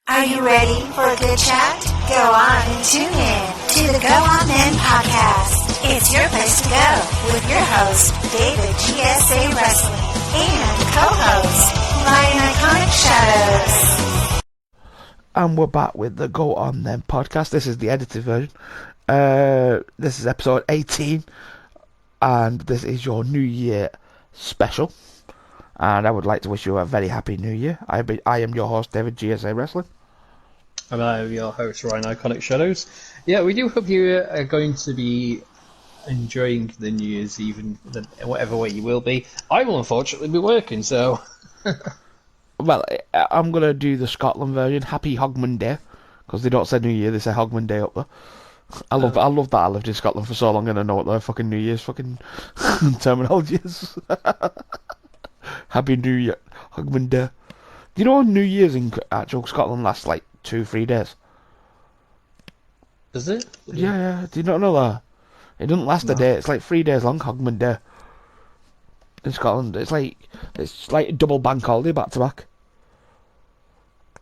Are you ready for a good chat? Go on and tune in to the Go On Men podcast. It's your place to go with your host, David GSA Wrestling, and co-host, Ryan Iconic Shadows. And we're back with the Go On Then podcast. This is the edited version. This is episode 18, and this is your New Year special. And I would like to wish you a very happy New Year. I am your host, David GSA Wrestling. And I'm your host, Ryan Iconic Shadows. Yeah, we do hope you are going to be enjoying the New Year's Eve in whatever way you will be. I will unfortunately be working, so... Well, I'm going to do the Scotland version. Happy Hogman Day. Because they don't say New Year, they say Hogman Day up there. I love that I lived in Scotland for so long and I know what their fucking New Year's fucking terminology is. Happy New Year, Hogman Day. Do you know New Year's in actual Scotland lasts like 2-3 days? Does it? Yeah. Do you not know that? It doesn't last a day. It's like 3 days long, Hogman Day. In Scotland, it's like a double bank holiday back to back.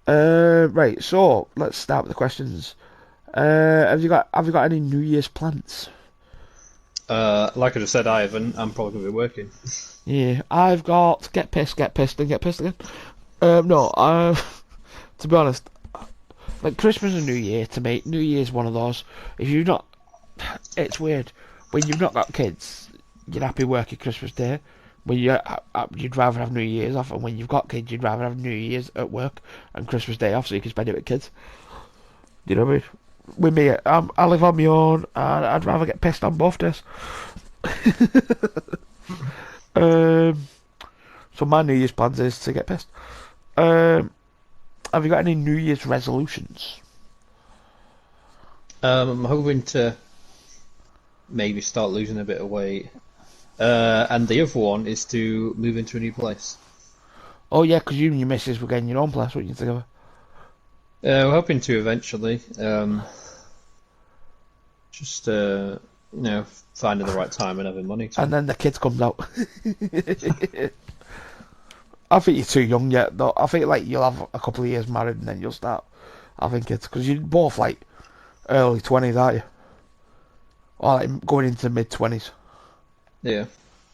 Right. So let's start with the questions. Have you got any New Year's plans? Like I just said, I haven't. I'm probably going to be working. Yeah, I've got get pissed, and get pissed again. To be honest, like Christmas and New Year, to me, New Year's one of those. If you've not, it's weird. When you've not got kids, you're happy working Christmas Day. When you'd rather have New Year's off, and when you've got kids, you'd rather have New Year's at work and Christmas Day off so you can spend it with kids. You know what I mean? With me, I live on my own, and I'd rather get pissed on both days. So my New Year's plans is to get pissed. Have you got any New Year's resolutions? I'm hoping to maybe start losing a bit of weight. And the other one is to move into a new place. Oh yeah, because you and your missus were getting your own place, weren't you, together? We're hoping to eventually. Just finding the right time and having money. And then the kids comes out. I think you're too young yet, though. I think like you'll have a couple of years married and then you'll start having kids, because you're both like early 20s, aren't you? Or like going into mid-20s. Yeah.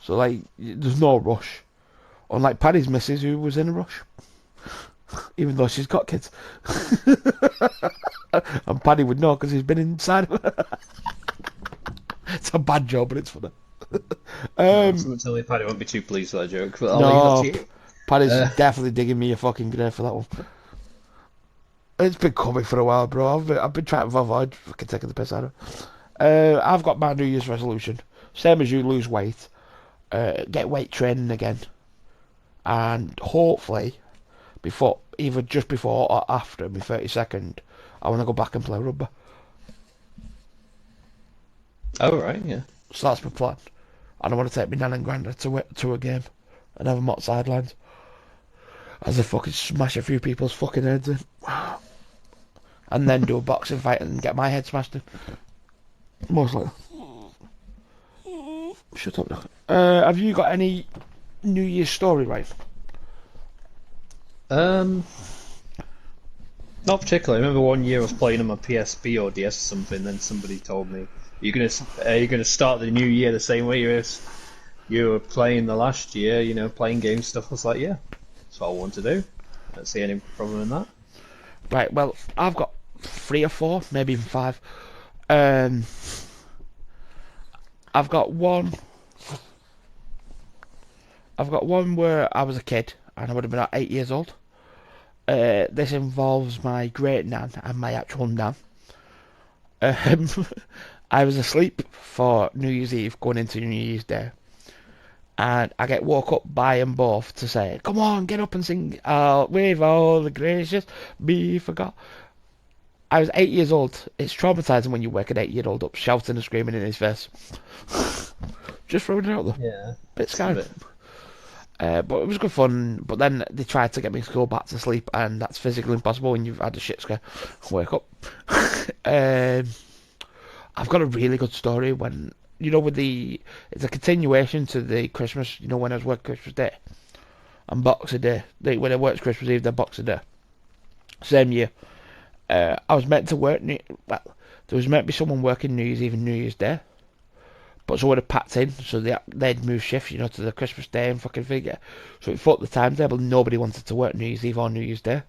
So like, there's no rush. Unlike Paddy's missus, who was in a rush, even though she's got kids. And Paddy would know because he's been inside of her. It's a bad joke, but it's funny. Someone tell me Paddy won't be too pleased with that joke, but I'll leave that to you. Paddy's definitely digging me a fucking grave for that one. It's been coming for a while, bro. I've been trying to avoid fucking taking the piss out of it. I've got my New Year's resolution. Same as you, lose weight. Get weight training again. And hopefully, either just before or after my 32nd, I want to go back and play rugby. Oh, right, yeah. So that's my plan. And I want to take my nan and granddad to a game and have them on sidelines as I fucking smash a few people's fucking heads in. And then do a boxing fight and get my head smashed in. Most likely. Shut up now. Have you got any New Year's story, right? Not particularly. I remember one year I was playing on my PSP or DS or something, then somebody told me, you're gonna start the new year the same way you were playing the last year, playing game stuff. I was like, yeah, that's what I want to do. I don't see any problem in that. Right, well, I've got 3 or 4, maybe even 5. I've got one where I was a kid and I would have been about 8 years old. This involves my great nan and my actual nan. I was asleep for New Year's Eve going into New Year's Day, and I get woke up by them both to say, "Come on, get up and sing with all the gracious be forgot." I was 8 years old. It's traumatizing when you wake an 8-year-old up shouting and screaming in his face. Just throwing it out there. Yeah. Bit scary. But it was good fun. But then they tried to get me to go back to sleep, and that's physically impossible when you've had a shit scare. Wake up. I've got a really good story when, it's a continuation to the Christmas, when I was working Christmas Day and Boxing Day. When I worked Christmas Eve, then Boxing Day. same year. I was meant to work. Well, there was meant to be someone working New Year's Eve and New Year's Day, but someone had packed in, so they'd moved shifts, to the Christmas Day and fucking figure. So it fucked the timetable. Nobody wanted to work New Year's Eve or New Year's Day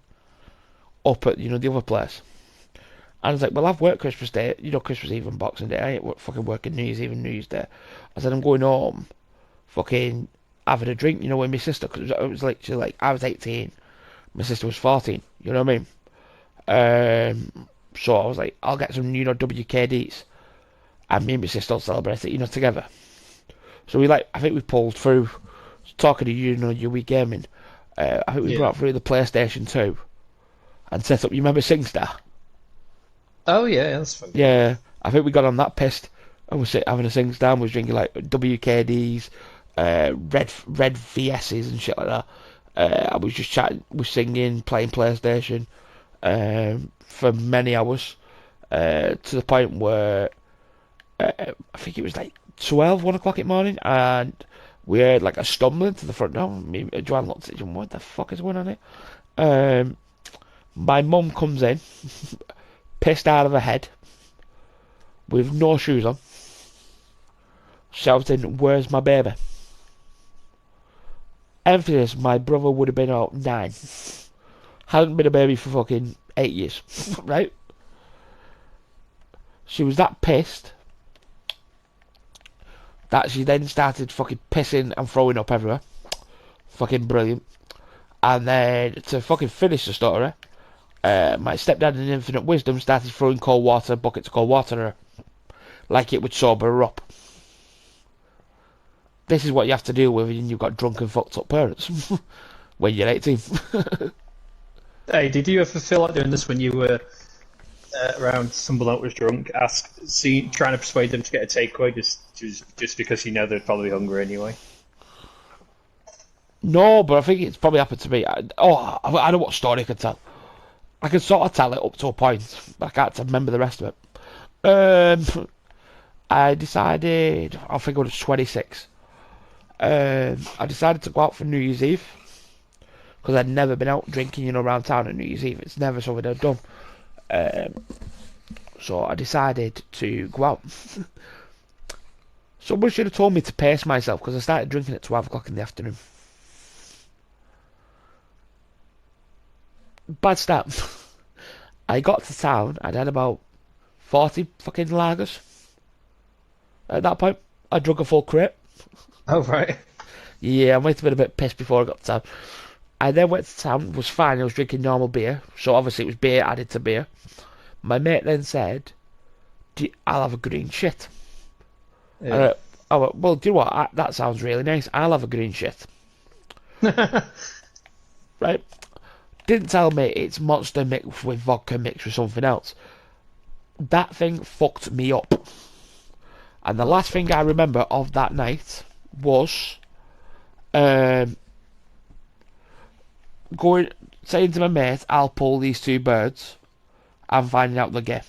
up at the other place. And I was like, well, I've worked Christmas Day, Christmas Eve and Boxing Day. I ain't fucking working New Year's Eve and New Year's Day. I said, I'm going home, fucking having a drink, with my sister, because it was literally like, I was 18, my sister was 14, you know what I mean? So I was like, I'll get some, WKDs, and me and my sister will celebrate it, together. So I think we pulled through, talking to your Wii Gaming, I think we brought through the PlayStation 2, and set up, you remember SingStar? Oh yeah, that's fun. Yeah, I think we got on that pissed, and we having a SingStar, and we was drinking like WKDs, red VSs and shit like that. I was just chatting, was singing, playing PlayStation, for many hours, to the point where I think it was like 1 o'clock in the morning, and we heard like a stumbling to the front door. Me and Joanne looked at each other, what the fuck is going on here? My mum comes in, pissed out of her head, with no shoes on, shouting, "Where's my baby?" Emphasis, my brother would have been out 9. Hadn't been a baby for fucking 8 years, right? She was that pissed that she then started fucking pissing and throwing up everywhere. Fucking brilliant. And then, to fucking finish the story, my stepdad in infinite wisdom started throwing buckets of cold water at her, like it would sober her up. This is what you have to deal with when you've got drunk and fucked up parents when you're 18. Hey, did you ever feel like doing this when you were around someone that was drunk, trying to persuade them to get a takeaway just because they'd probably be hungry anyway? No, but I think it's probably happened to me. I know what story I could tell. I can sort of tell it up to a point, but I can't remember the rest of it. I decided, I think I was 26. I decided to go out for New Year's Eve, because I'd never been out drinking, around town on New Year's Eve. It's never something I'd done. So I decided to go out. Someone should have told me to pace myself, because I started drinking at 12 o'clock in the afternoon. Bad start. I got to town, I'd had about 40 fucking lagers. At that point, I drunk a full crate. Oh, right. Yeah, I might have been a bit pissed before I got to town. I then went to town, was fine, I was drinking normal beer, so obviously it was beer added to beer. My mate then said, I'll have a green shit. Yeah. I went, well, do you know what, that sounds really nice, I'll have a green shit. Right? Didn't tell me it's Monster mixed with vodka mixed with something else. That thing fucked me up. And the last thing I remember of that night was saying to my mate, I'll pull these 2 birds, and finding out they're gay.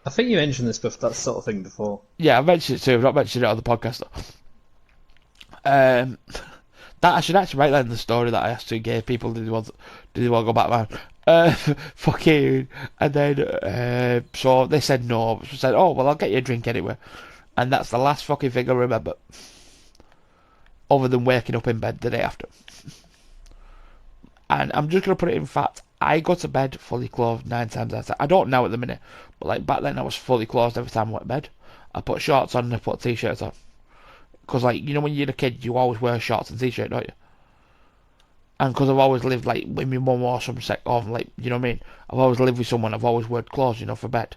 I think you mentioned that sort of thing before. Yeah, I mentioned it too. I've not mentioned it on the podcast though. That I should actually write that in the story that I asked 2 gay people, did they want to go back man? Fucking, and then so they said no. So I said, oh well, I'll get you a drink anyway, and that's the last fucking thing I remember, other than waking up in bed the day after. And I'm just gonna put it in fact, I go to bed fully clothed 9 times out of 10. I don't now at the minute, but like back then I was fully clothed every time I went to bed. I put shorts on and I put t-shirts on. Because, like, when you're a kid, you always wear shorts and t-shirt, don't you? And because I've always lived, like, with my mum or some sect of, like, you know what I mean? I've always lived with someone, I've always worn clothes, for bed.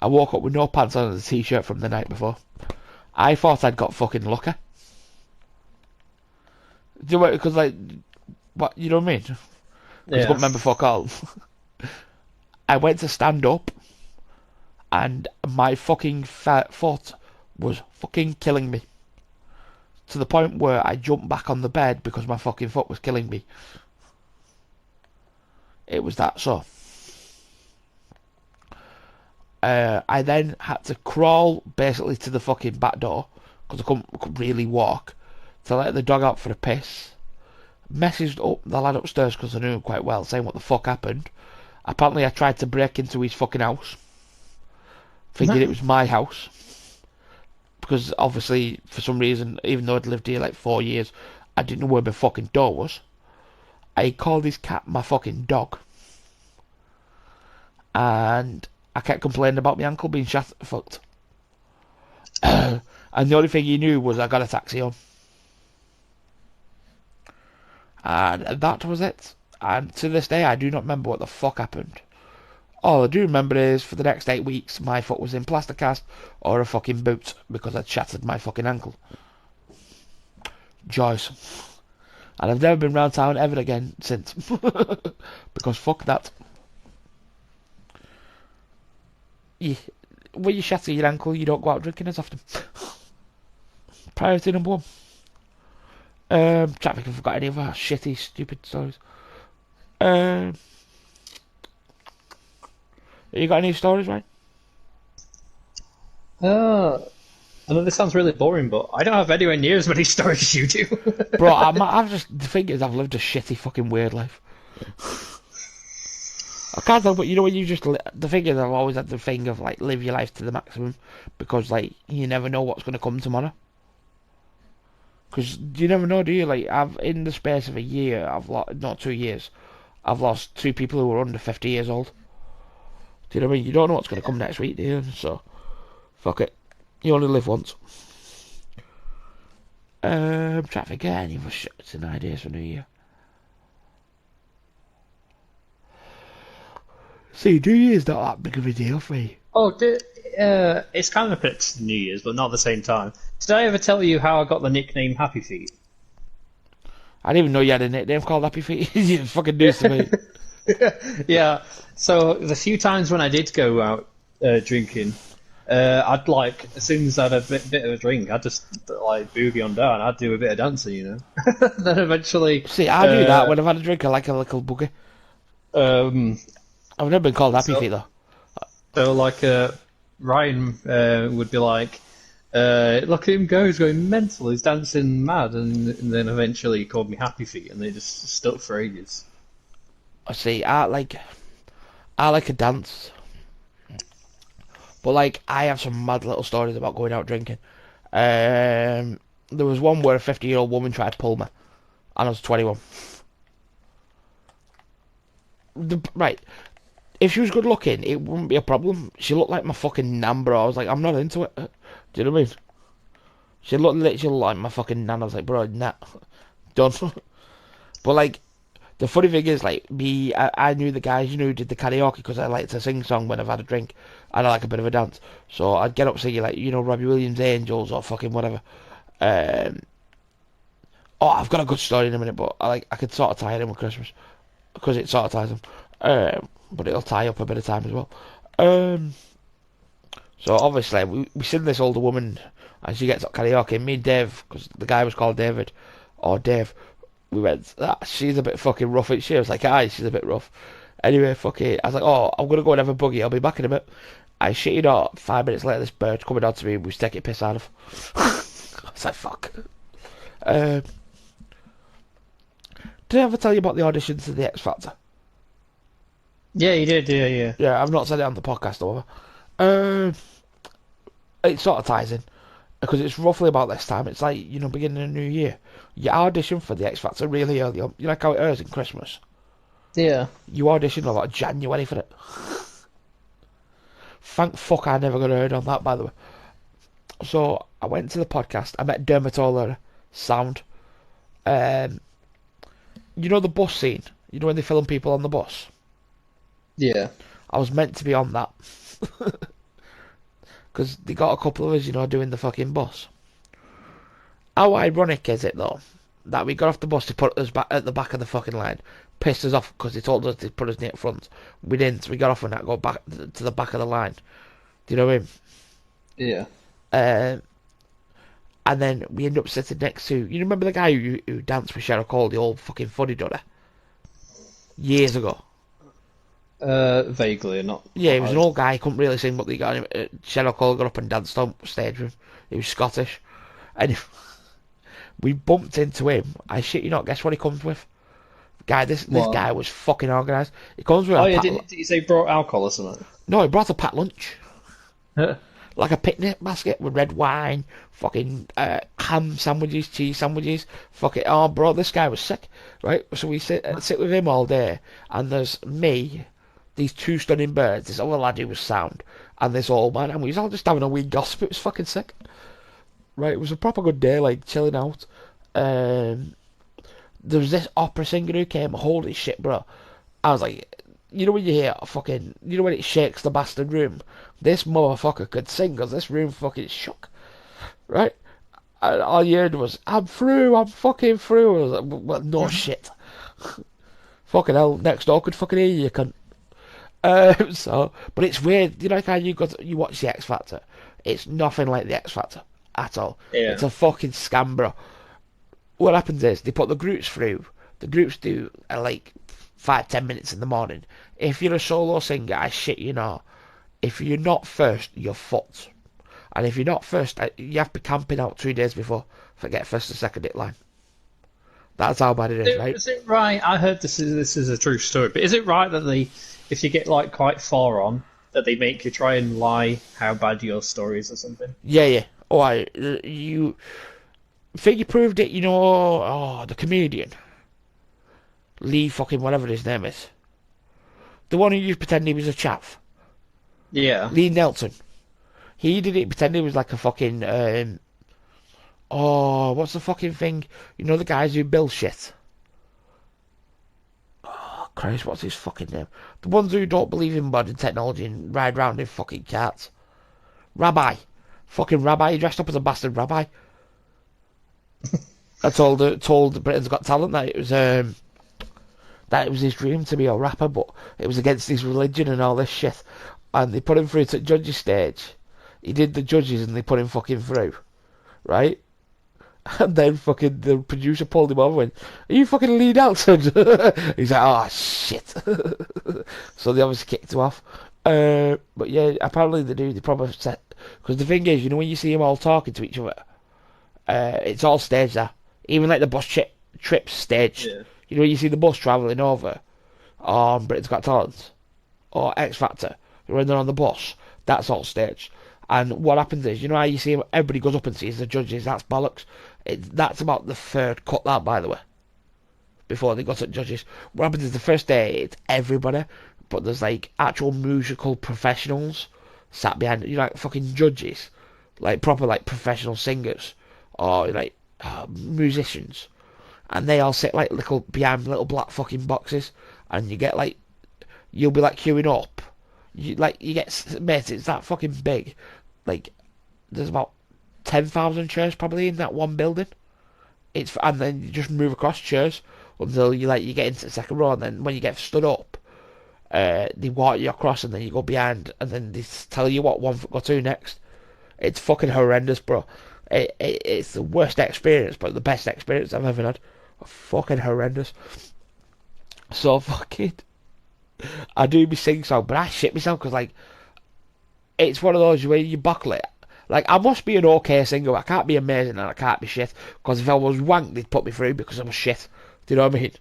I woke up with no pants on and a t-shirt from the night before. I thought I'd got fucking lucky. Do you know what? Because, like, what, you know what I mean? Because I couldn't remember fuck all. I went to stand up, and my fucking foot was fucking killing me. To the point where I jumped back on the bed because my fucking foot was killing me. It was that so. I then had to crawl basically to the fucking back door because I couldn't really walk, to let the dog out for a piss. messaged up the lad upstairs because I knew him quite well, saying what the fuck happened. Apparently I tried to break into his fucking house, thinking it was my house. Because obviously, for some reason, even though I'd lived here like 4 years, I didn't know where my fucking door was. I called his cat my fucking dog. And I kept complaining about my ankle being fucked. And the only thing he knew was I got a taxi home. And that was it. And to this day, I do not remember what the fuck happened. All I do remember is, for the next 8 weeks, my foot was in plaster cast or a fucking boot because I'd shattered my fucking ankle. Joys. And I've never been round town ever again since. Because fuck that. When you shatter your ankle, you don't go out drinking as often. Priority number one. Trying to think if I've got any other shitty, stupid stories. You got any stories, right? I know this sounds really boring, but I don't have anywhere near as many stories as you do. Bro, I'm just... The thing is, I've lived a shitty fucking weird life. I can't help it, you know, when you just... The thing is, I've always had the thing of, like, live your life to the maximum. Because, like, you never know what's going to come tomorrow. Because you never know, do you? Like, in the space of a year, not 2 years, I've lost 2 people who were under 50 years old. Do you know what I mean? You don't know what's going to come next week, do you? So, fuck it. You only live once. I'm trying to forget any other shits and ideas for New Year. See, New Year's not that big of a deal for me. Oh, it's kind of a bit New Year's, but not at the same time. Did I ever tell you how I got the nickname Happy Feet? I didn't even know you had a nickname called Happy Feet. You fucking news to me. Yeah, so the few times when I did go out drinking, I'd like, as soon as I had a bit of a drink, I'd just like boogie on down. I'd do a bit of dancing, you know. Then eventually, See, I do that when I've had a drink. I like a little boogie. I've never been called Happy Feet though. So like Ryan would be like, look at him go, he's going mental, he's dancing mad, and then eventually he called me Happy Feet, and they just stuck for ages. I see. I like a dance. But, like, I have some mad little stories about going out drinking. There was one where a 50-year-old woman tried to pull me, and I was 21. Right. If she was good looking, it wouldn't be a problem. She looked like my fucking nan, bro. I was like, I'm not into it. Do you know what I mean? She looked literally like my fucking nan. I was like, bro, nah. Done. But, like, the funny thing is, like, I knew the guys, you know, who did the karaoke because I like to sing song when I've had a drink and I like a bit of a dance. So I'd get up singing, like, you know, Robbie Williams' Angels or fucking whatever. I've got a good story in a minute, but I could sort of tie it in with Christmas because it sort of ties them. But it'll tie up a bit of time as well. So obviously, we sing this older woman and she gets up karaoke. Me and Dave, because the guy was called David, or Dave, we went, she's a bit fucking rough, ain't she? I was like, aye, she's a bit rough. Anyway, fuck it. I was like, oh, I'm going to go and have a buggy. I'll be back in a bit. I shit you not, 5 minutes later, this bird's coming on to me. We stick it piss out of. I was like, fuck. Did I ever tell you about the auditions to the X Factor? Yeah, you did, yeah. Yeah, I've not said it on the podcast, however. It sort of ties in. Because it's roughly about this time. It's like, you know, beginning of the new year. You audition for the X Factor really early on. You know, like how it airs in Christmas. Yeah. You audition a lot of January for it. Thank fuck I never got heard on that, by the way. So, I went to the podcast. I met Dermot O'Leary. Sound. You know the bus scene? You know when they film people on the bus? Yeah. I was meant to be on that. Because they got a couple of us, you know, doing the fucking bus. How ironic is it, though, that we got off the bus to put us back at the back of the fucking line, pissed us off because they told us to put us near the front. We didn't, so we got off and that go back to the back of the line. Do you know what I mean? Yeah. And then we end up sitting next to, you remember the guy who danced with Cheryl Cole, the old fucking funny dunner? Years ago. Vaguely, not. Yeah, he was an old guy, he couldn't really sing, but they got him. Cheryl Cole got up and danced on stage with him. He was Scottish. And We bumped into him. I shit you not. Guess what he comes with? This What? guy was fucking organised. He comes with Oh a yeah, pack. did you say he brought alcohol or something? No, he brought a packed lunch. Yeah. Like a picnic basket with red wine, fucking ham sandwiches, cheese sandwiches, fucking oh bro, this guy was sick, right? So we sit with him all day, and there's me, these two stunning birds, this other lad who was sound, and this old man, and we was all just having a wee gossip. It was fucking sick, right? It was a proper good day, like chilling out. There was this opera singer who came. Holy shit, bro! I was like, you know when you hear fucking, you know when it shakes the bastard room? This motherfucker could sing because this room fucking shook, right? And all you heard was, I'm through, I'm fucking through. I was like, well, no shit. Fucking hell, next door could fucking hear you, cunt. But it's weird, you know, like how you watch the X Factor? It's nothing like the X Factor at all. Yeah. It's a fucking scam, bro. What happens is they put the groups through. The groups do like 5-10 minutes in the morning. If you're a solo singer, I shit you not. If you're not first, you're fucked. And if you're not first, you have to be camping out 2 days before. Forget first and second hit line. That's how bad it is, right? Is it right? I heard this is a true story, but is it right that if you get like quite far on, that they make you try and lie how bad your story is or something? Yeah. Oh, you think you proved it? You know, oh, the comedian Lee fucking whatever his name is, the one who used to pretend he was a chaff. Yeah. Lee Nelson. He did it pretend he was like a fucking oh, what's the fucking thing? You know the guys who build shit. Oh Christ, what's his fucking name? The ones who don't believe in modern technology and ride around in fucking carts. Rabbi. Fucking rabbi. He dressed up as a bastard rabbi. I told Britain's Got Talent that it was his dream to be a rapper, but it was against his religion and all this shit. And they put him through to judges stage. He did the judges and they put him fucking through. Right? And then fucking the producer pulled him over and went, are you fucking Lee Nelson? He's like, oh shit. So they obviously kicked him off. But yeah, apparently they probably set, because the thing is, you know when you see them all talking to each other, it's all staged there. Even like the bus trips staged. Yeah. You know when you see the bus travelling over on Britain's Got Talent or X Factor, when they're on the bus, that's all staged. And what happens is, you know how you see everybody goes up and sees the judges, that's bollocks. That's about the third cut that, by the way, before they go to the judges. What happens is the first day, it's everybody, but there's like actual musical professionals sat behind, you know, like fucking judges, like proper like professional singers or like musicians, and they all sit like behind little black fucking boxes, and you get like, you'll be like queuing up. You get, mate, it's that fucking big. Like, there's about 10,000 chairs probably in that one building. And then you just move across chairs until you get into the second row, and then when you get stood up, they walk you across, and then you go behind, and then they tell you what one go to next. It's fucking horrendous, bro. It's the worst experience, but the best experience I've ever had. Fucking horrendous. So fucking, I do my sing song, but I shit myself because like, it's one of those where you buckle it. Like, I must be an okay singer. I can't be amazing and I can't be shit. Because if I was wank, they'd put me through because I was shit. Do you know what I mean?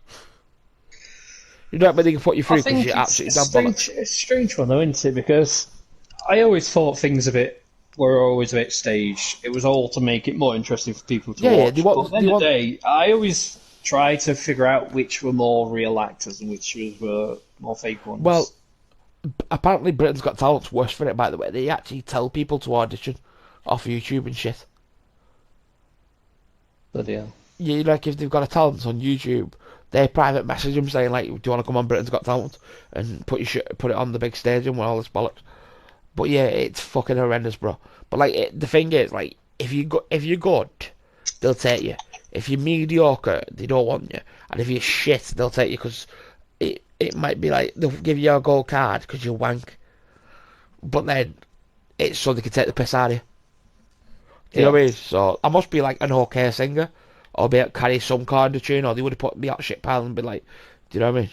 You know what I mean? They can put you through because you're absolutely dumb bollocks. It's a strange one though, isn't it? Because I always thought things were always a bit staged. It was all to make it more interesting for people to watch. But at the end of the day, I always try to figure out which were more real actors and which were more fake ones. Well, apparently Britain's Got Talent's worse for it, by the way. They actually tell people to audition off YouTube and shit. Bloody hell. Yeah, like if they've got a talent on YouTube, they private message them saying like, do you want to come on Britain's Got Talent and put it on the big stage and all this bollocks. But yeah, it's fucking horrendous, bro. But like, the thing is, like, if you're good, they'll take you. If you're mediocre, they don't want you. And if you're shit, they'll take you because it might be like they'll give you a gold card because you're wank. But then it's so they can take the piss out of you. Do you know what I mean? So I must be like an okay singer, or be able to carry some kind of tune, or they would have put me out shit pile and be like, do you know what I mean?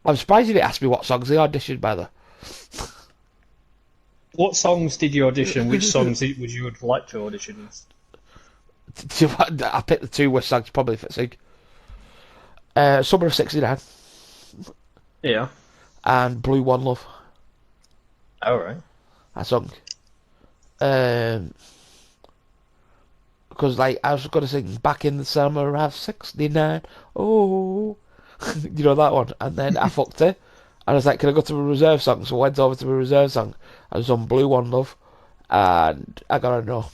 I'm surprised you didn't ask me what songs they auditioned, by the way. What songs did you audition? Which songs would you have liked to audition? I picked the two worst songs probably for Sig. Summer of '69 Yeah. and Blue One Love. All right. I sung. Because like I was gonna sing back in the summer of '69. Oh, you know that one, and then I fucked it. And I was like, can I go to a reserve song? So I went over to a reserve song. I was on Blue One Love, and I got a no.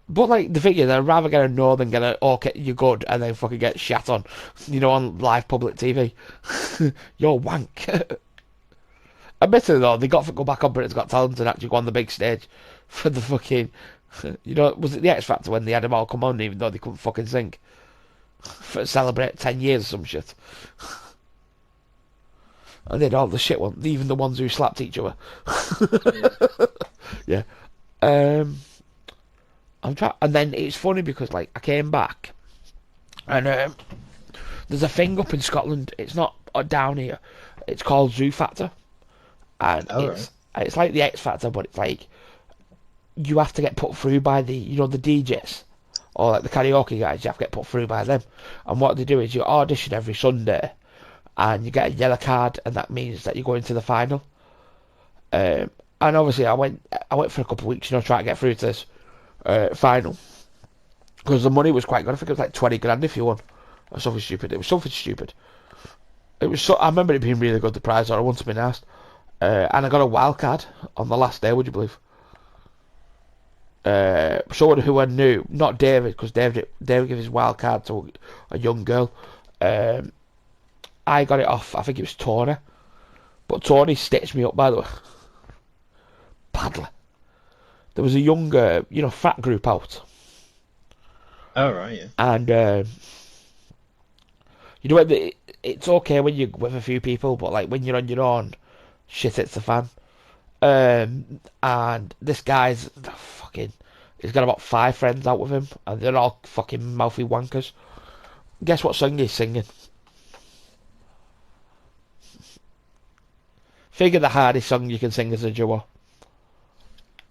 But like the thing is, I'd rather get a no than get a okay, you're good, and then fucking get shat on, on live public TV. You're wank. Admittedly though, they got to go back on Britain's Got Talent and actually go on the big stage for the fucking, was it the X Factor when they had them all come on even though they couldn't fucking sing? For celebrate 10 years or some shit. And then all the shit ones, even the ones who slapped each other. Yeah. I'm trying, and then it's funny because like I came back, and there's a thing up in Scotland. It's not down here. It's called Zoo Factor, and it's like the X Factor, but it's like you have to get put through by the the DJs or like the karaoke guys. You have to get put through by them, and what they do is you audition every Sunday, and you get a yellow card, and that means that you go into the final. And obviously I went for a couple of weeks, trying to get through to this final because the money was quite good. I think it was like 20 grand if you won or something stupid. It was something stupid. It was I remember it being really good, the prize, or I wouldn't have been asked. And I got a wild card on the last day, would you believe? Someone who I knew, not David, because David gave his wild card to a young girl. I got it off, I think it was Tony, but Tony stitched me up, by the way, badly. There was a younger, fat group out. Oh, right, yeah. And, it's okay when you're with a few people, but like when you're on your own, shit hits the fan. And this guy's he's got about 5 friends out with him, and they're all fucking mouthy wankers. Guess what song he's singing? Figure the hardest song you can sing as a duo.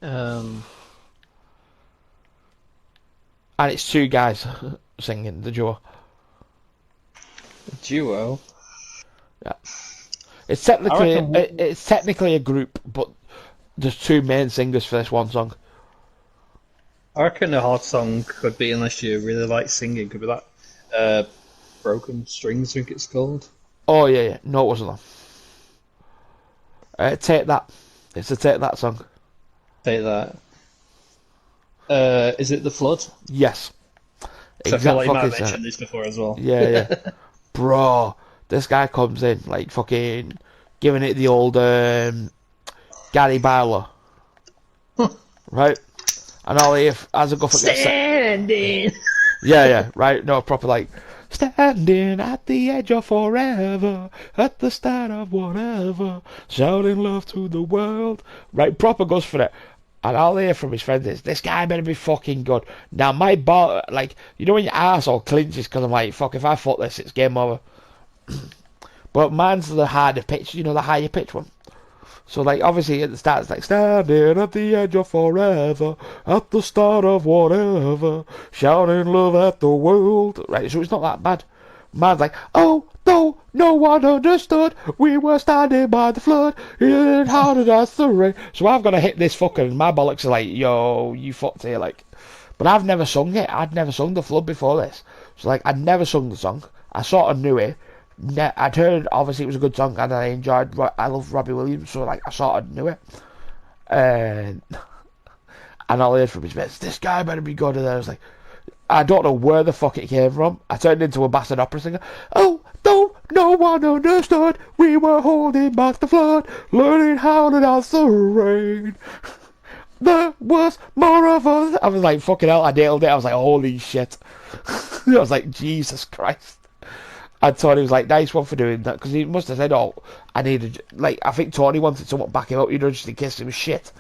Um, And it's 2 guys singing the duo. duo. Yeah. It's technically I reckon it's technically a group, but there's 2 main singers for this one song. I reckon a hard song could be, unless you really like singing, could be that Broken Strings, I think it's called. Oh yeah. No, it wasn't that. Take That. It's a Take That song. Take that. Is it The Flood? Yes. 'Cause I feel like you might have fucking mentioned this before as well. Yeah. Bro, this guy comes in like fucking giving it the old Gary Barlow. Right? And all he as a go for Standing. Yeah, right. No, proper like standing at the edge of forever, at the start of whatever, shouting love to the world. Right, proper goes for it. And all I hear from his friends is, this guy better be fucking good. Now my ball, like, when your arsehole clinches because I'm like, fuck, if I fuck this, it's game over. But mine's the harder pitch, the higher pitch one. So like obviously at the start it's like standing at the edge of forever, at the start of whatever, shouting love at the world. Right, so it's not that bad. Mine's like, oh no one understood. We were standing by the flood, it harder as the rain. So I've got to hit this fucker, and my bollocks are like, yo, you fucked here, like. But I've never sung it. I'd never sung the flood before this. So like I'd never sung the song. I sort of knew it. I'd heard, obviously it was a good song, and I love Robbie Williams, so like I sort of knew it. And all I heard from his mates, this guy better be good. And then I was like, I don't know where the fuck it came from. I turned into a bastard opera singer. Oh, no one understood. We were holding back the flood, learning how to dance the rain. There was more of us. I was like, fucking hell, I nailed it. I was like, holy shit. I was like, Jesus Christ. And Tony was like, nice one for doing that, because he must have said, oh, I needed, like, I think Tony wanted someone to back him up, just in case he was shit.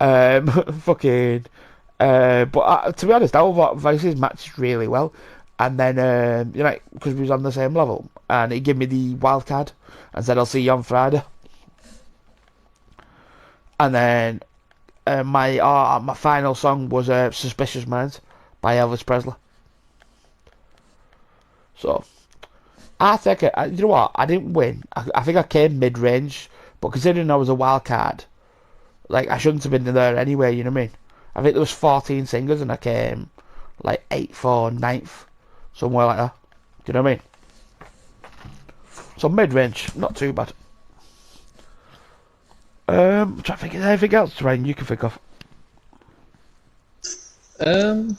Fucking, but to be honest, our voices matched really well. And then, because we was on the same level, and he gave me the wild card and said, I'll see you on Friday. And then, my final song was "Suspicious Minds" by Elvis Presley. So I think you know what, I didn't win. I think I came mid-range, but considering I was a wild card, like I shouldn't have been there anyway. You know what I mean? I think there was 14 singers and I came like 8th or 9th, somewhere like that. Do you know what I mean? So mid-range, not too bad. I'm trying to think of anything else, Ryan, you can think of. Um,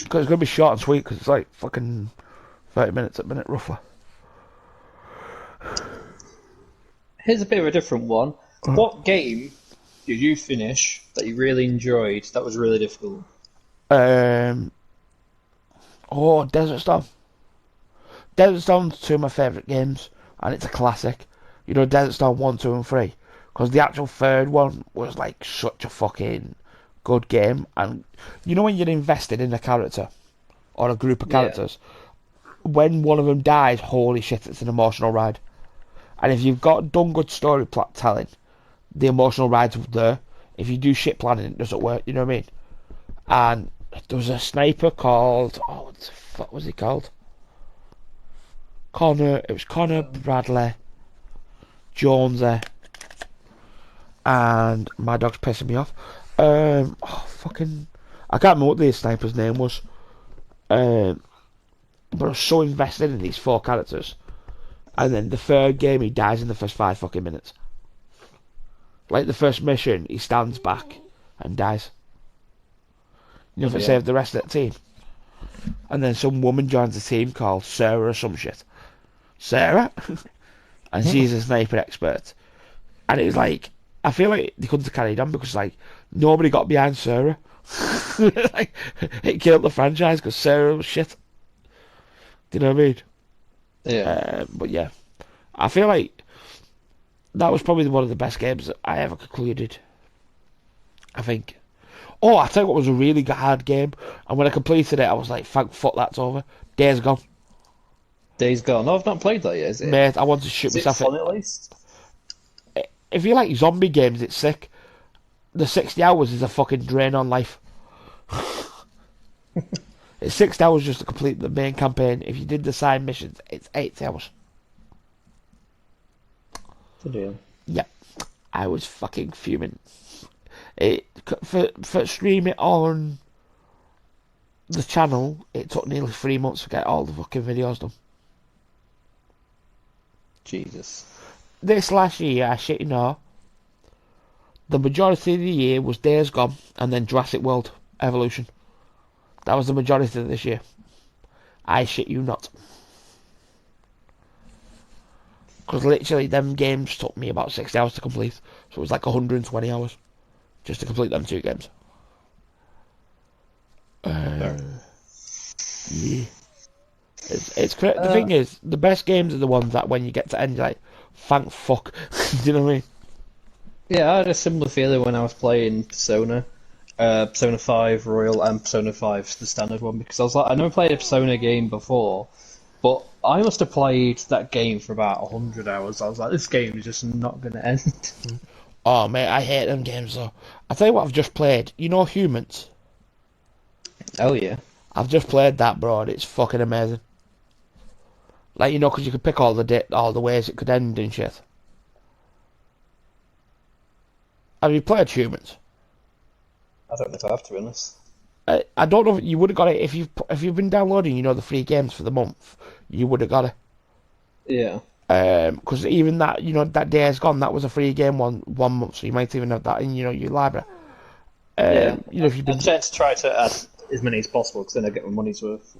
Because it's going to be short and sweet, because it's like fucking 30 minutes a minute, roughly. Here's a bit of a different one. What game did you finish that you really enjoyed that was really difficult? Desert Storm. Desert Storm's two of my favourite games, and it's a classic. You know, Desert Storm 1, 2, and 3. Because the actual third one was like such a fucking good game. And you know when you're invested in a character, or a group of characters, when one of them dies, holy shit, it's an emotional ride. And if you've got done good story plot telling, the emotional ride's there. If you do shit planning, it doesn't work, you know what I mean? And there was a sniper called, what the fuck was he called? It was Connor Bradley, Jonesy, and my dog's pissing me off. I can't remember what the sniper's name was. But I was so invested in these 4 characters. And then the third game, he dies in the first 5 fucking minutes. Like the first mission, he stands back and dies. You know, if it saved the rest of the team. And then some woman joins the team called Sarah or some shit. Sarah? And she's a sniper expert. And it was like, I feel like they couldn't have carried on because like nobody got behind Sarah. Like, it killed the franchise because Sarah was shit. Do you know what I mean? Yeah. But yeah, I feel like that was probably one of the best games that I ever concluded. I think. Oh, I tell you what was a really hard game, and when I completed it, I was like, "Thank fuck, that's over." Days Gone, Days Gone. No, I've not played that yet. Is it? mate. I want to shoot Is it myself. fun at least? If you like zombie games, it's sick. The 60 hours is a fucking drain on life. It's 6 hours just to complete the main campaign. If you did the side missions, it's 8 hours. Good deal. Yep, I was fucking fuming. For stream it on the channel, it took nearly 3 months to get all the fucking videos done. Jesus. This last year, I shit you know, the majority of the year was Days Gone and then Jurassic World Evolution. That was the majority of this year. I shit you not. Because literally them games took me about 60 hours to complete. So it was like 120 hours just to complete them 2 games. Yeah. It's great. The thing is, the best games are the ones that when you get to end, you're like, thank fuck. Do you know what I mean? Yeah, I had a similar feeling when I was playing Persona. Persona 5 Royal and Persona 5, the standard one, because I was like, I never played a Persona game before, but I must have played that game for about 100 hours. I was like, this game is just not going to end. Oh, mate, I hate them games, though. I tell you what I've just played. You know Humans? Oh, yeah. I've just played that, bro, and it's fucking amazing. Like, you know, because you could pick all the ways it could end and shit. Have you played Humans? I don't know if I have, to be honest. I don't know if you would have got it if you've been downloading, you know, the free games for the month. You would have got it. Yeah. Because even that, you know, that Days Gone, that was a free game one month, so you might even have that in, you know, your library. Yeah. You know, if you've been I'm trying to try to add as many as possible, because then I get my money's worth.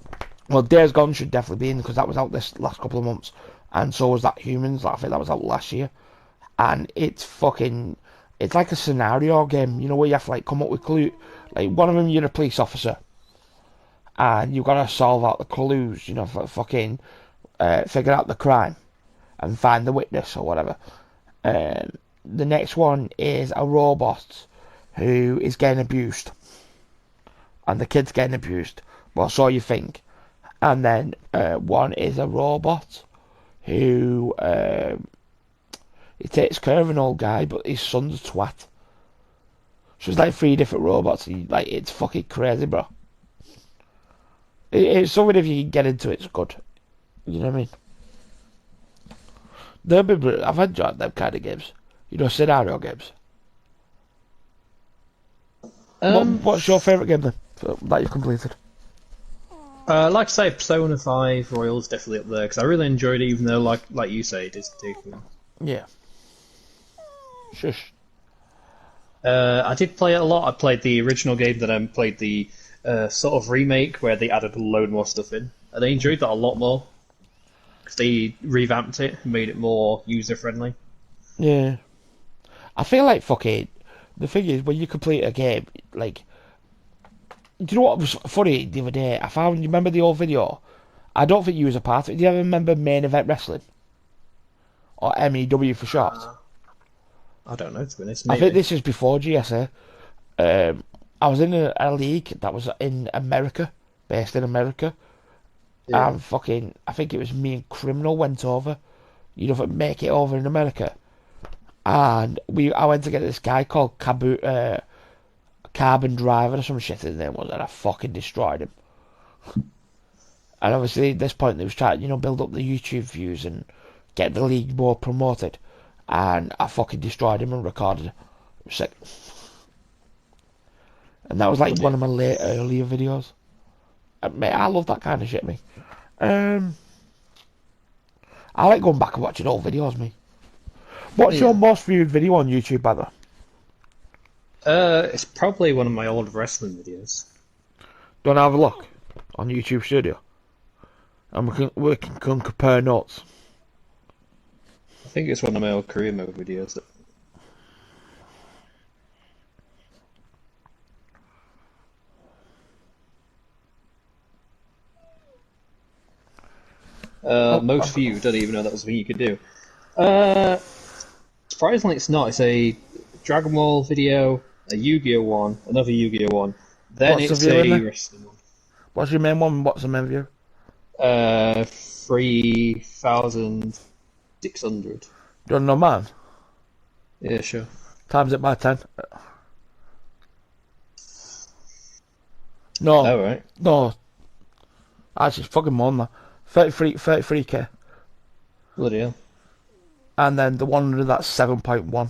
well, Days Gone should definitely be in because that was out this last couple of months, and so was that Humans. I think that was out last year, and it's like a scenario game, you know, where you have to like come up with clues. Like one of them, you're a police officer, and you've got to solve out the clues, you know, for fucking figure out the crime and find the witness or whatever. The next one is a robot who is getting abused, and the kid's getting abused. Well, so you think. And then one is a robot who He takes care of an old guy, but his son's a twat. So it's like 3 different robots. It's fucking crazy, bro. It's something if you can get into it, it's good. You know what I mean? I've enjoyed them kind of games. Scenario games. What's your favourite game then that you've completed? Like I say, Persona 5 Royal's definitely up there because I really enjoyed it, even though, like you say, it is taking. Yeah. Shush. I did play it a lot. I played the original game, then I played the sort of remake where they added a load more stuff in, and I enjoyed that a lot more because they revamped it and made it more user friendly. Yeah. I feel like fucking. The thing is, when you complete a game, like. Do you know what was funny the other day? I found. You remember the old video? I don't think you was a part of it. Do you ever remember Main Event Wrestling? Or MEW for short? I don't know, to be honest. I think this is before GSA. I was in a league that was in America, based in America. Yeah. And I think it was me and Criminal went over. Make it over in America. And I went to get this guy called Carbon Driver or some shit his name was, and I fucking destroyed him. And obviously at this point they was trying, build up the YouTube views and get the league more promoted. And I fucking destroyed him and recorded it. It was sick. And that was like one of my earlier videos. Mate, I love that kind of shit, me. I like going back and watching old videos, me. What's your most viewed video on YouTube, by the way? It's probably one of my old wrestling videos. Do you want to have a look on YouTube Studio? And we can compare notes. I think it's one of my old career mode videos. Most viewed, I don't even know that was a thing you could do. Surprisingly, it's not. It's a Dragon Ball video, a Yu-Gi-Oh one, another Yu-Gi-Oh one, then What's it's the view in a there? wrestling one. What's your main one? What's the main view? 3,600. Do you want to know mine? Yeah, sure. Times it by 10. No. Oh, right. No. Actually, it's fucking more than that. 33k. Bloody hell. And then the one under that's 7.1.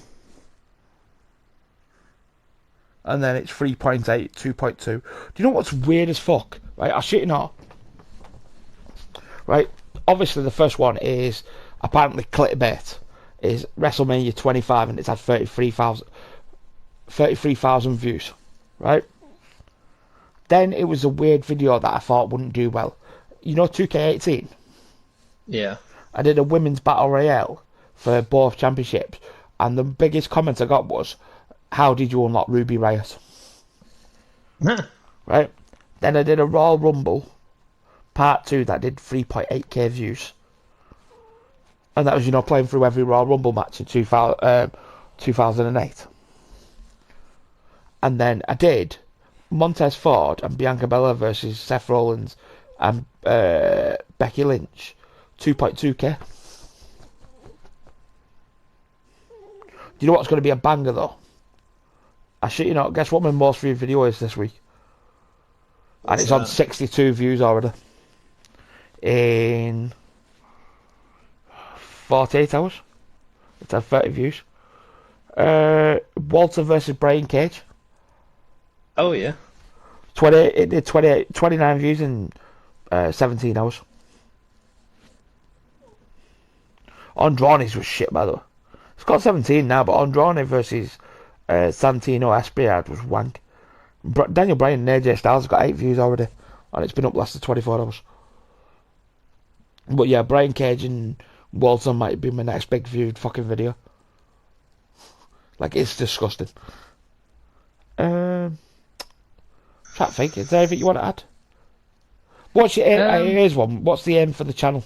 And then it's 3.8, 2.2. Do you know what's weird as fuck? Right, I'll shit you not. Right, obviously the first one is apparently clickbait. Is WrestleMania 25 and it's had 33,000 views. Right? Then it was a weird video that I thought wouldn't do well. 2K18? Yeah. I did a women's battle royale for both championships, and the biggest comment I got was, "How did you unlock Ruby Riot?" Right? Then I did a Royal Rumble Part 2 that did 3.8k views, and that was playing through every Royal Rumble match in 2008. And then I did Montez Ford and Bianca Belair versus Seth Rollins and Becky Lynch, 2.2k. Do you know what's going to be a banger though? I shit you not. Guess what my most viewed video is this week? And it's on 62 views already. In 48 hours. It's had 30 views. Walter versus Brian Cage. Oh, yeah. It did 29 views in 17 hours. Andrade's was shit, by the way. It's got 17 now, but Andrade versus Santino Espriad was wank. Daniel Bryan and AJ Styles have got 8 views already, and it's been up last 24 hours. But yeah, Brian Cage and Walter might be my next big viewed fucking video. Like, it's disgusting. Try to think, is there anything you want to add? What's your aim? Here's one. What's the aim for the channel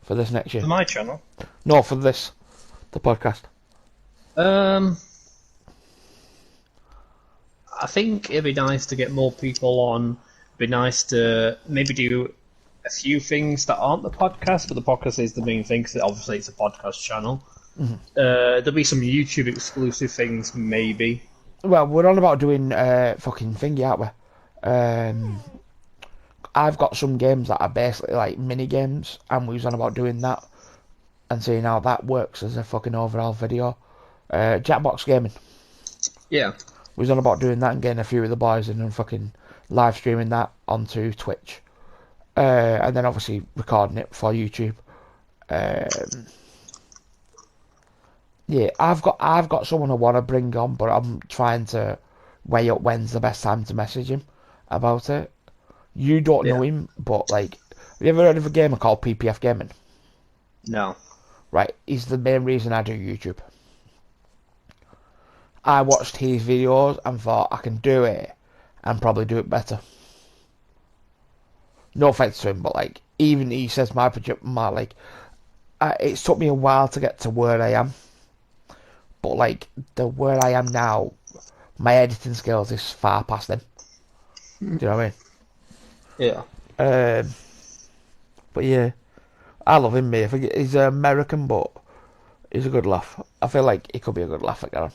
for this next year? For my channel? No, for this, the podcast. I think it'd be nice to get more people on. It'd be nice to maybe do a few things that aren't the podcast, but the podcast is the main thing, because obviously it's a podcast channel. There'll be some YouTube exclusive things, maybe. Well, we're on about doing fucking thingy, aren't we? I've got some games that are basically like mini games, and we was on about doing that and seeing how that works as a fucking overall video. Jackbox Gaming. Yeah. We was on about doing that and getting a few of the boys in and fucking live streaming that onto Twitch. And then obviously recording it for YouTube. Yeah, I've got someone I want to bring on, but I'm trying to weigh up when's the best time to message him about it. You don't know him, but like, have you ever heard of a gamer called PPF Gaming? No. Right, he's the main reason I do YouTube. I watched his videos and thought I can do it and probably do it better. No offense to him, but like, even he says it's took me a while to get to where I am. But like, where I am now, my editing skills is far past them. Do you know what I mean? Yeah. But yeah, I love him, mate. He's American, but he's a good laugh. I feel like he could be a good laugh again.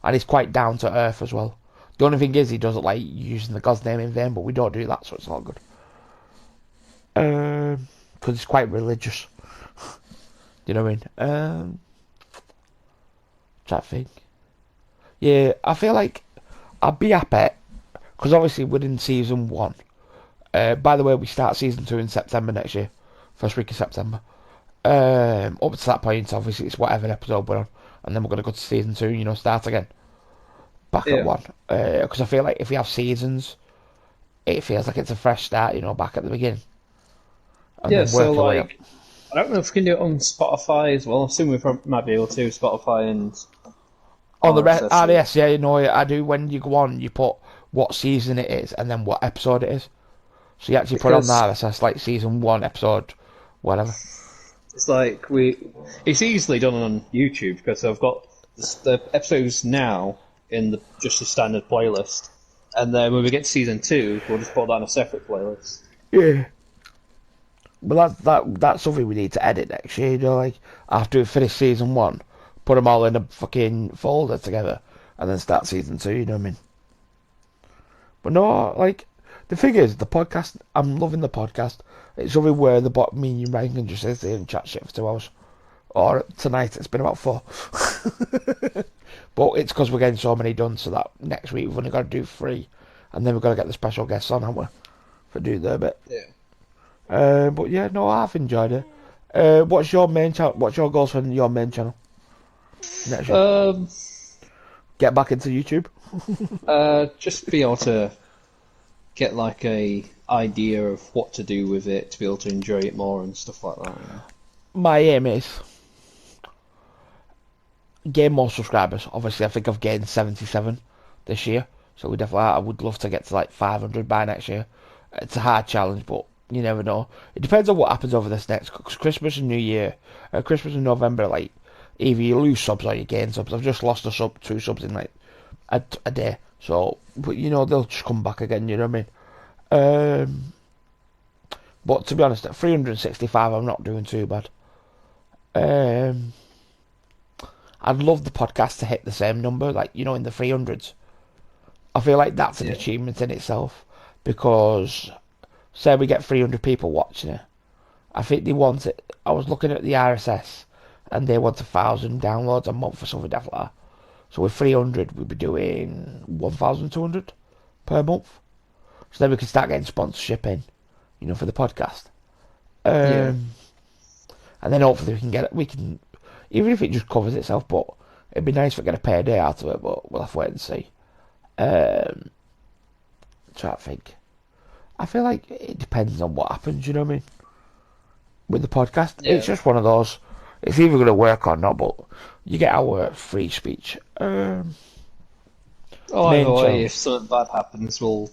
And he's quite down to earth as well. The only thing is he doesn't like using the God's name in vain, but we don't do that, so it's all good. Because he's quite religious. Do you know what I mean? Try to think. Yeah, I feel like I'd be happy, because obviously we're in season 1. By the way, we start season 2 in September next year. First week of September. Up to that point, obviously, it's whatever episode we're on. And then we're going to go to season 2, start again. Back at 1. Because I feel like if we have seasons, it feels like it's a fresh start, back at the beginning. And Yeah, then so work your way up. like, I don't know if we can do it on Spotify as well. I assume we might be able to, Spotify and On the RSS. RDS, yeah, I do. When you go on, you put what season it is and then what episode it is. So you actually put on the RSS like season 1, episode, whatever. It's like it's easily done on YouTube because I've got the episodes now in just a standard playlist, and then when we get to season 2, we'll just put that in a separate playlist. Yeah. But that's something we need to edit next year, like after we finish season 1, put them all in a fucking folder together, and then start season 2, you know what I mean? But no, like, the thing is, the podcast, I'm loving the podcast. It's something where me and you, Ryan, can just sit there and chat shit for 2 hours. Or tonight, it's been about 4. But it's because we're getting so many done, so that next week we've only got to do 3. And then we've got to get the special guests on, haven't we? For do their bit. Yeah. But yeah, no, I've enjoyed it. What's your main channel? What's your goals for your main channel? Next year? Get back into YouTube? Just be able to get like a idea of what to do with it, to be able to enjoy it more and stuff like that. My aim is gain more subscribers. Obviously, I think I've gained 77 this year, so I would love to get to like 500 by next year. It's a hard challenge, but you never know. It depends on what happens over this next, cause Christmas and New Year, Christmas and November, like either you lose subs or you gain subs. I've just lost 2 subs in like a day, so but they'll just come back again. You know what I mean? But to be honest, at 365, I'm not doing too bad. I'd love the podcast to hit the same number, like in the 300s. I feel like that's an achievement in itself, because say we get 300 people watching it, I think they want it. I was looking at the RSS, and they want 1,000 downloads a month or something like that. So with 300, we'd be doing 1,200 per month. So then we can start getting sponsorship in, for the podcast. And then hopefully we can, even if it just covers itself, but it'd be nice if we get a payday out of it, but we'll have to wait and see. Try to think. I feel like it depends on what happens, you know what I mean? With the podcast, it's just one of those. It's either going to work or not, but you get our free speech. Either way, if something bad happens, we'll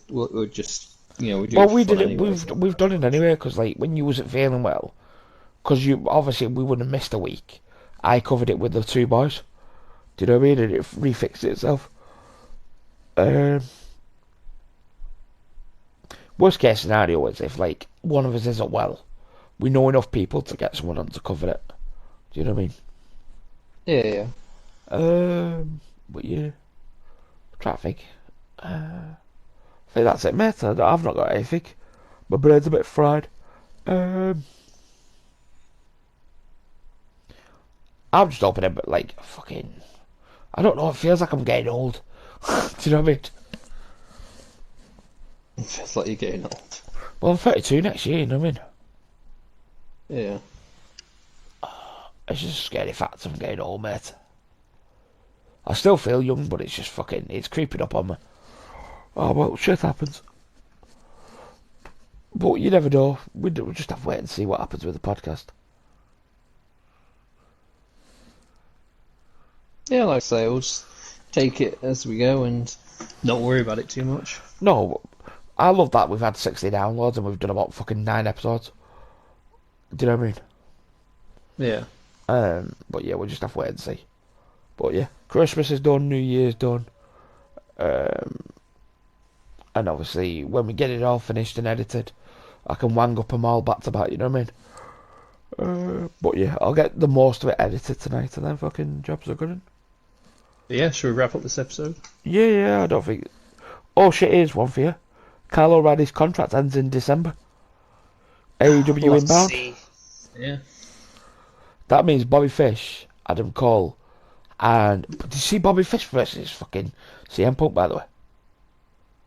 just we do. Well, we did it. Anyway, we've done it anyway, because like when you wasn't feeling well, because we wouldn't have missed a week. I covered it with the 2 boys. Do you know what I mean? And it refixed itself. Worst case scenario is if like one of us isn't well, we know enough people to get someone on to cover it. Do you know what I mean? Yeah, yeah. But yeah, traffic. I think that's it, mate. I've not got anything. My brain's a bit fried. Um, I'm just hoping it, but like fucking. I don't know. It feels like I'm getting old. Do you know what I mean? It feels like you're getting old. Well, I'm 32 next year. You know what I mean? Yeah. It's just a scary fact. I'm getting old, mate. I still feel young, but it's just fucking. It's creeping up on me. Oh well, shit happens. But you never know. We'll just have to wait and see what happens with the podcast. Yeah, like I say, we'll just take it as we go and not worry about it too much. No, I love that we've had 60 downloads and we've done about fucking 9 episodes. Do you know what I mean? Yeah. But yeah, we'll just have to wait and see. But yeah, Christmas is done, New Year's done. And obviously, when we get it all finished and edited, I can wang up them all back to back, you know what I mean? But yeah, I'll get the most of it edited tonight and then fucking jobs are good. Yeah, should we wrap up this episode? Yeah, I don't think. Oh shit, here's one for you. Kyle O'Reilly's contract ends in December. AEW We'll have to inbound. see. Yeah. That means Bobby Fish, Adam Cole, and did you see Bobby Fish versus fucking CM Punk, by the way?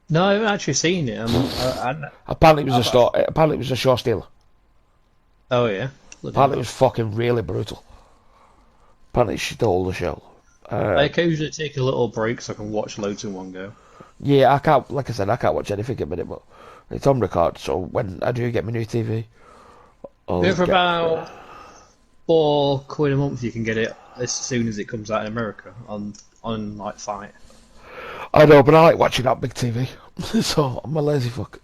No, I haven't actually seen it. Apparently it was a store. Apparently it was a show stealer. Oh yeah. Apparently it was fucking really brutal. Apparently it stole the show. I occasionally take a little break so I can watch loads in one go. Yeah, I can't. Like I said, I can't watch anything at the minute, but it's on record. So when I do get my new TV, For about £4 a month, you can get it as soon as it comes out in America on like Fight. I know, but I like watching that big TV, so I'm a lazy fuck.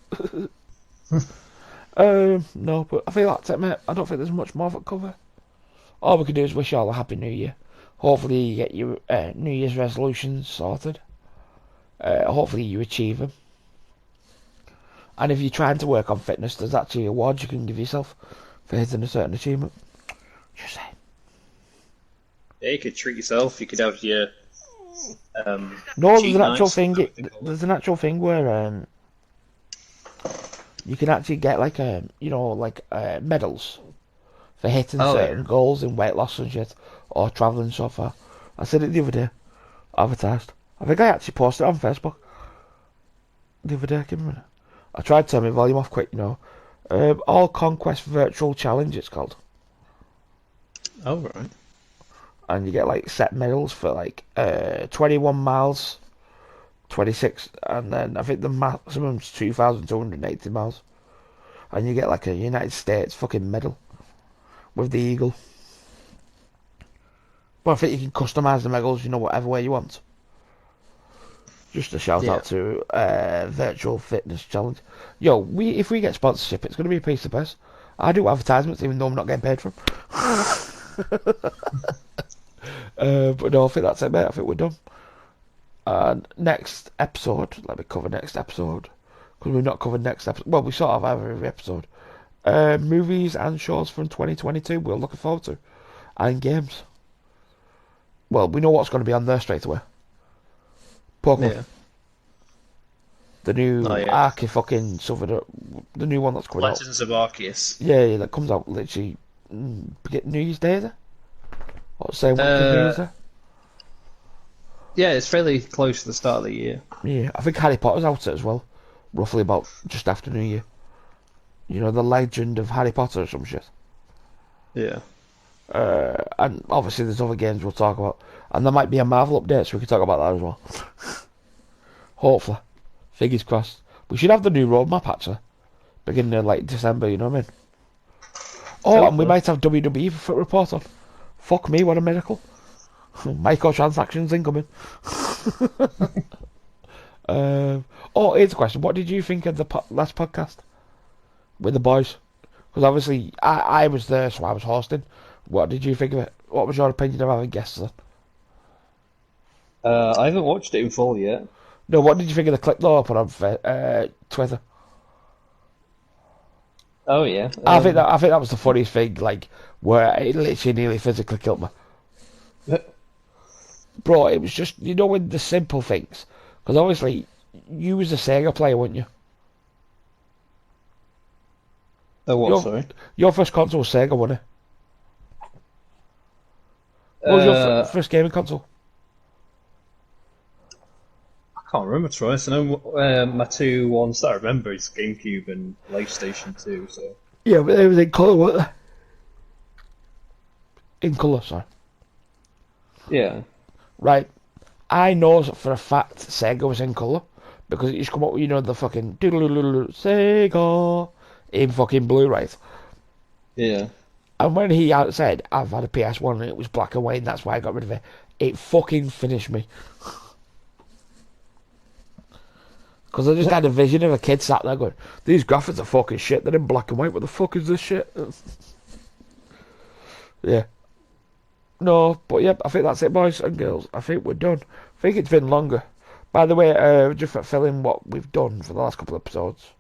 No, but I feel that's it, mate. I don't think there's much more for cover. All we can do is wish you all a happy New Year. Hopefully you get your New Year's resolutions sorted. Hopefully you achieve them. And if you're trying to work on fitness, there's actually awards you can give yourself for hitting a certain achievement. Just say. Yeah, you could treat yourself. You could have your No, cheat there's an actual nights, thing. whatever they call it. There's an actual thing where you can actually get like medals for hitting Oh, certain yeah. goals in weight loss and shit, or travelling so far. I said it the other day, advertised. I think I actually posted it on Facebook the other day. Give me a minute. I tried to turn my volume off quick, All Conquest Virtual Challenge, it's called. Oh right. And you get like set medals for like 21 miles, 26, and then I think the maximum's 2,280 miles. And you get like a United States fucking medal with the eagle. But I think you can customise the medals, whatever way you want. Just a shout out to Virtual Fitness Challenge. Yo, if we get sponsorship, it's going to be a piece of piss. I do advertisements even though I'm not getting paid for them. But no, I think that's it, mate. I think we're done. And next episode, let me cover next episode. Because we've not covered next episode. Well, we sort of have every episode. Movies and shows from 2022 we're looking forward to. And games. Well, we know what's going to be on there straight away. Pokemon. Yeah. The new Oh, yeah. Arceus fucking something. The new one that's coming out. Legends of Arceus. Yeah, that comes out literally New Year's Day, is it? Or same week as New Year's Day? Yeah, it's fairly close to the start of the year. Yeah, I think Harry Potter's out as well. Roughly about just after New Year. The Legend of Harry Potter or some shit. Yeah. And obviously there's other games we'll talk about. And there might be a Marvel update, so we can talk about that as well. Hopefully. Fingers crossed. We should have the new roadmap, actually. Beginning of, like, December, you know what I mean? Oh, and we might have WWE for report on. Fuck me, what a miracle. Microtransactions incoming. Here's a question. What did you think of the last podcast? With the boys? Because obviously, I was there, so I was hosting. What did you think of it? What was your opinion of having guests then? I haven't watched it in full yet. No, what did you think of the clip though I put on Twitter? Oh yeah. I think that was the funniest thing, like where it literally nearly physically killed me. bro, it was just, you know, with the simple things. Because obviously, you was a Sega player, weren't you? Oh, what? Sorry. Your first console was Sega, wasn't it? What was your first gaming console? I can't remember, to be honest. I know my two ones that I remember is GameCube and PlayStation 2. So Yeah, but they was in colour, weren't they? In colour, sorry. yeah, Right. I know for a fact Sega was in colour because it used to come up with, you know, the fucking Sega in fucking Blu-rays. yeah. And when he said, I've had a PS1 and it was black and white and that's why I got rid of it, it fucking finished me. Because I just had a vision of a kid sat there going, these graphics are fucking shit, they're in black and white, what the fuck is this shit? Yeah. No, but yep, I think that's it, boys and girls. I think we're done. I think it's been longer. By the way, just for filling what we've done for the last couple of episodes.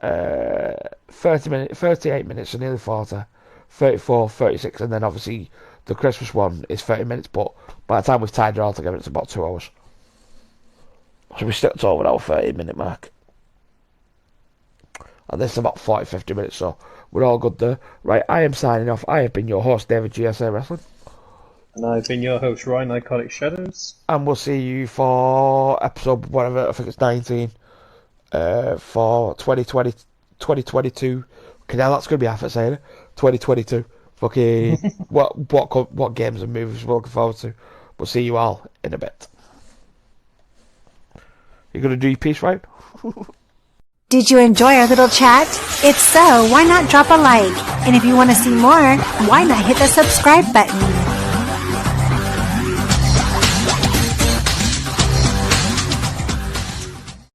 38 minutes, so nearly 40. 34, 36, and then obviously the Christmas one is 30 minutes, but by the time we've tied it all together, it's about 2 hours. So we stuck to over our 30-minute mark. And this is about 40, 50 minutes, so we're all good there. Right, I am signing off. I have been your host, David GSA Wrestling. And I've been your host, Ryan Iconic Shadows. And we'll see you for episode, whatever, I think it's 19, for 2022. Okay, now that's going to be half a saying it. 2022. Fucking, what games and movies we're looking forward to. We'll see you all in a bit. You going to do your piece, right? Did you enjoy our little chat? If so, why not drop a like? And if you want to see more, why not hit the subscribe button?